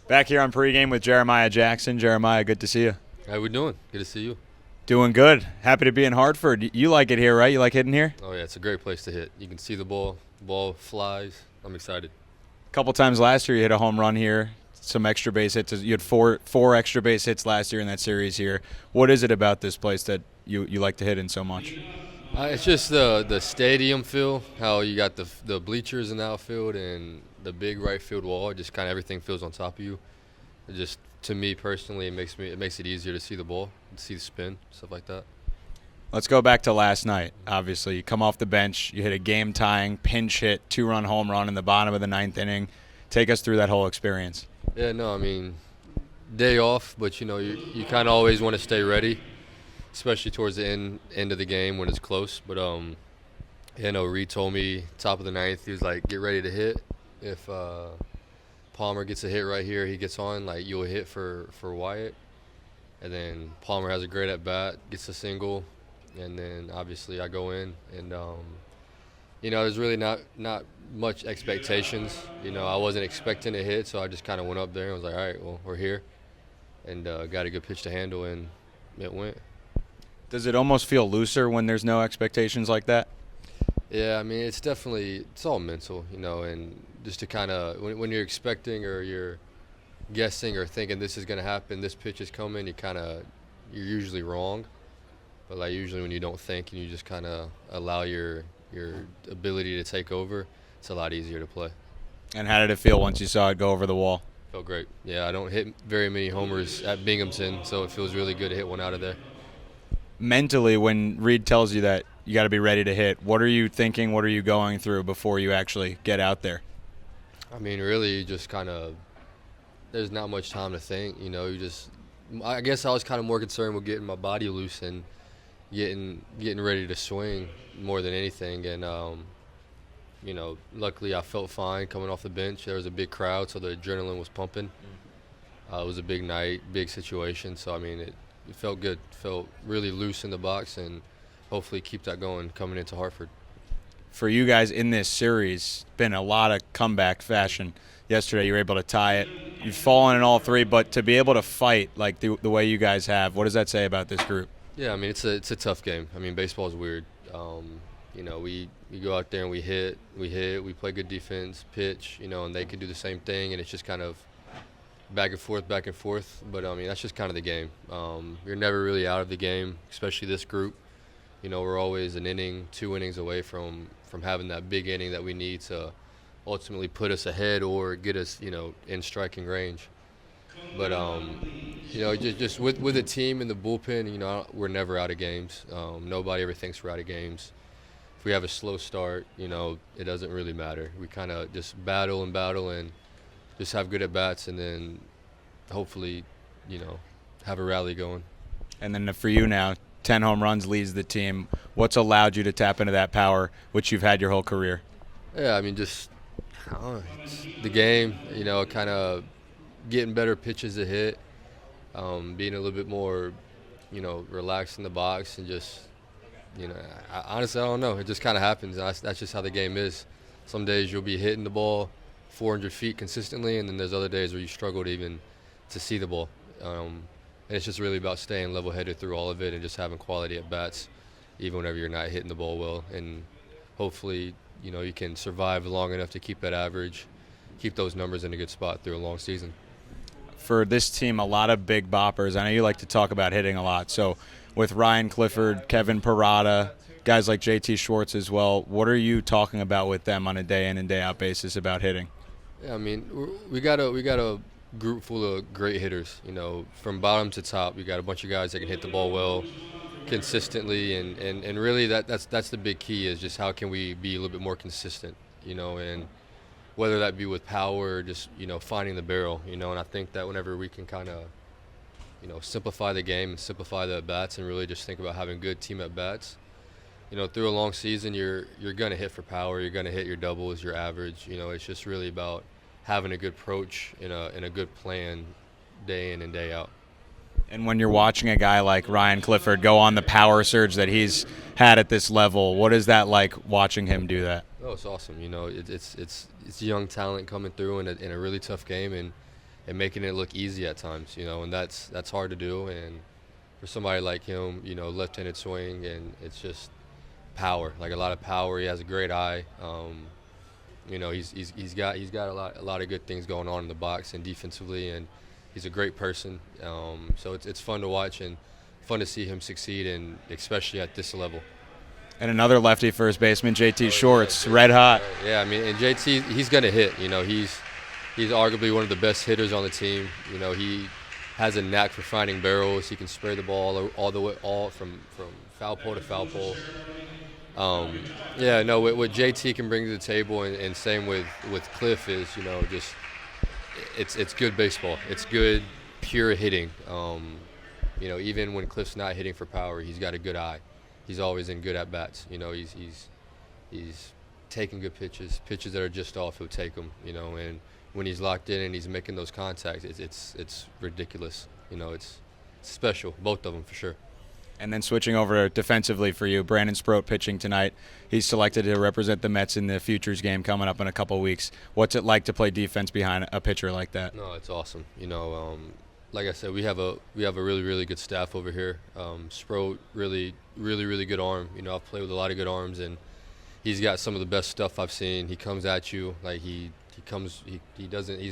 Back here on pregame with Jeremiah Jackson. Jeremiah, good to see you. How we doing? Good to see you. Doing good. Happy to be in Hartford. You like it here, right? You like hitting here? Oh yeah, it's a great place to hit. You can see the ball. The ball flies. I'm excited. A couple times last year you hit a home run here, some extra base hits. You had four extra base hits last year in that series here. What is it about this place that you like to hit in so much? It's just the stadium feel. How you got the bleachers in the outfield and the big right field wall. Just kind of everything feels on top of you. It just to me personally, it makes it easier to see the ball, to see the spin, stuff like that. Let's go back to last night. Obviously, you come off the bench, you hit a game-tying pinch hit, 2-run home run in the bottom of the ninth inning. Take us through that whole experience. Yeah, no, I mean, day off, but you kind of always want to stay ready, especially towards the end of the game when it's close. But yeah, no, Reed told me top of the ninth, he was like, get ready to hit. If Palmer gets a hit right here, he gets on, like you'll hit for Wyatt. And then Palmer has a great at bat, gets a single, and then obviously I go in and there's really not much expectations. I wasn't expecting a hit, so I just kind of went up there and was like, all right, well, we're here, and got a good pitch to handle, and it went. Does it almost feel looser when there's no expectations like that? Yeah, I mean, it's all mental, and just to kind of, when you're expecting or you're guessing or thinking this is going to happen, this pitch is coming, you're usually wrong. But like usually when you don't think and you just kind of allow your ability to take over, it's a lot easier to play. And how did it feel once you saw it go over the wall? Felt great. Yeah, I don't hit very many homers at Binghamton, so it feels really good to hit one out of there. Mentally, when Reed tells you that you got to be ready to hit, what are you thinking? What are you going through before you actually get out there? I mean, really, you just kind of, there's not much time to think. I guess I was kind of more concerned with getting my body loose and getting ready to swing more than anything. And, luckily I felt fine coming off the bench. There was a big crowd, so the adrenaline was pumping. It was a big night, big situation. So, I mean, it felt good. Felt really loose in the box, and hopefully keep that going coming into Hartford. For you guys in this series, been a lot of comeback fashion. Yesterday you were able to tie it. You've fallen in all three, but to be able to fight like the way you guys have, what does that say about this group? Yeah, I mean, it's a tough game. I mean, baseball is weird. We go out there and we hit, we play good defense, pitch, and they can do the same thing, and it's just kind of back and forth. But, I mean, that's just kind of the game. You're never really out of the game, especially this group. We're always an inning, 2 innings away from having that big inning that we need to ultimately put us ahead or get us, in striking range. But, just with the team and the bullpen, we're never out of games. Nobody ever thinks we're out of games. If we have a slow start, it doesn't really matter. We kind of just battle and just have good at-bats and then hopefully, have a rally going. And then for you now, 10 home runs leads the team. What's allowed you to tap into that power, which you've had your whole career? Yeah, I mean, just the game, kind of getting better pitches to hit, being a little bit more, relaxed in the box, and just, honestly, I don't know. It just kind of happens. That's just how the game is. Some days you'll be hitting the ball 400 feet consistently, and then there's other days where you struggle to see the ball. And it's just really about staying level-headed through all of it and just having quality at bats, even whenever you're not hitting the ball well. And hopefully, you can survive long enough to keep that average, keep those numbers in a good spot through a long season. For this team, a lot of big boppers. I know you like to talk about hitting a lot. So with Ryan Clifford, Kevin Parada, guys like JT Schwartz as well, what are you talking about with them on a day in and day out basis about hitting? Yeah, I mean, we got a group full of great hitters. From bottom to top, you got a bunch of guys that can hit the ball well, consistently, and really that's the big key is just how can we be a little bit more consistent, and whether that be with power or just finding the barrel, and I think that whenever we can kind of simplify the game and simplify the at bats and really just think about having good team at bats, through a long season you're gonna hit for power, you're gonna hit your doubles, your average. It's just really about having a good approach and a good plan day in and day out. And when you're watching a guy like Ryan Clifford go on the power surge that he's had at this level, what is that like watching him do that? Oh, it's awesome. It's young talent coming through in a really tough game, and and making it look easy at times, and that's hard to do. And for somebody like him, left-handed swing, and it's just power, like a lot of power. He has a great eye. He's got a lot of good things going on in the box and defensively, and he's a great person. So it's fun to watch and fun to see him succeed, and especially at this level. And another lefty first baseman, JT Shorts, red hot. Yeah, I mean, and JT, he's gonna hit. He's arguably one of the best hitters on the team. He has a knack for finding barrels. He can spray the ball all the way, all from foul pole to foul pole. What JT can bring to the table, and same with Cliff is, just it's good baseball. It's good pure hitting. Even when Cliff's not hitting for power, he's got a good eye. He's always in good at bats. He's taking good pitches that are just off. He'll take them. And when he's locked in and he's making those contacts, it's ridiculous. It's special. Both of them for sure. And then switching over defensively for you, Brandon Sproat pitching tonight. He's selected to represent the Mets in the Futures game coming up in a couple weeks. What's it like to play defense behind a pitcher like that? No, it's awesome. Like I said, we have a really, really good staff over here. Sproat, really good arm. I've played with a lot of good arms, and he's got some of the best stuff I've seen. He comes at you like he's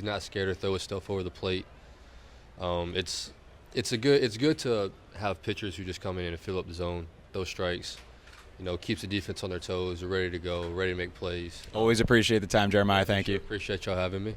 not scared to throw his stuff over the plate. It's good to have pitchers who just come in and fill up the zone, those strikes. Keeps the defense on their toes, ready to go, ready to make plays. Always appreciate the time, Jeremiah. Thank you. Appreciate y'all having me.